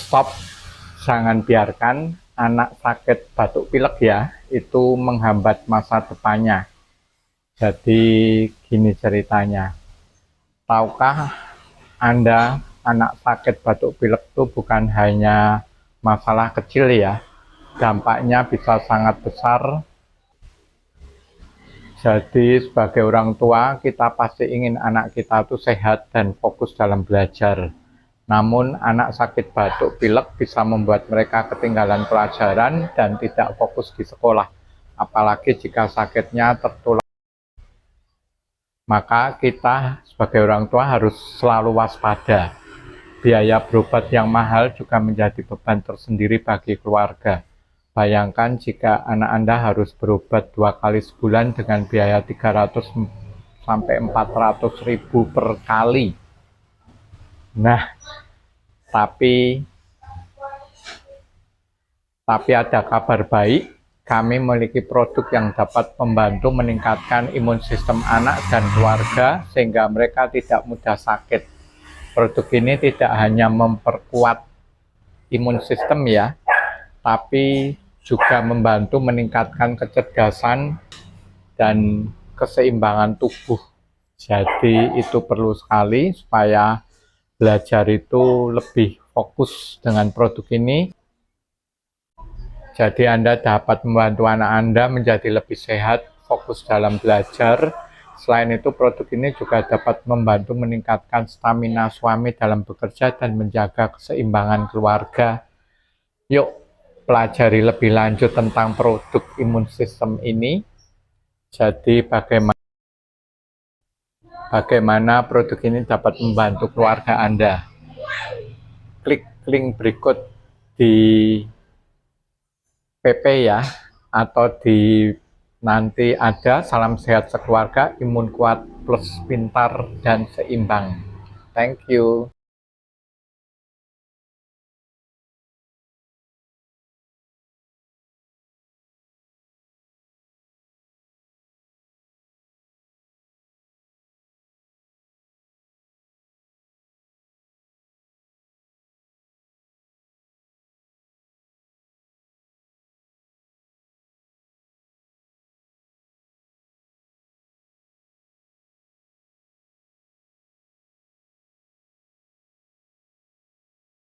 stop, jangan biarkan anak sakit batuk pilek ya, itu menghambat masa depannya. Jadi gini ceritanya, tahukah Anda anak sakit batuk pilek itu bukan hanya masalah kecil ya, dampaknya bisa sangat besar. Jadi sebagai orang tua kita pasti ingin anak kita itu sehat dan fokus dalam belajar. Namun anak sakit batuk pilek bisa membuat mereka ketinggalan pelajaran dan tidak fokus di sekolah. Apalagi jika sakitnya tertular. Maka kita sebagai orang tua harus selalu waspada. Biaya berobat yang mahal juga menjadi beban tersendiri bagi keluarga. Bayangkan jika anak Anda harus berobat 2 kali sebulan dengan biaya 300 sampai 400 ribu per kali. Nah, tapi ada kabar baik, kami memiliki produk yang dapat membantu meningkatkan imun sistem anak dan keluarga sehingga mereka tidak mudah sakit. Produk ini tidak hanya memperkuat imun sistem ya, tapi juga membantu meningkatkan kecerdasan dan keseimbangan tubuh. Jadi itu perlu sekali supaya belajar itu lebih fokus dengan produk ini. Jadi Anda dapat membantu anak Anda menjadi lebih sehat, fokus dalam belajar. Selain itu produk ini juga dapat membantu meningkatkan stamina suami dalam bekerja dan menjaga keseimbangan keluarga. Yuk pelajari lebih lanjut tentang produk imun sistem ini. Jadi bagaimana produk ini dapat membantu keluarga Anda. Klik link berikut di PP ya, atau di nanti ada salam sehat sekeluarga, imun kuat plus pintar dan seimbang. Thank you.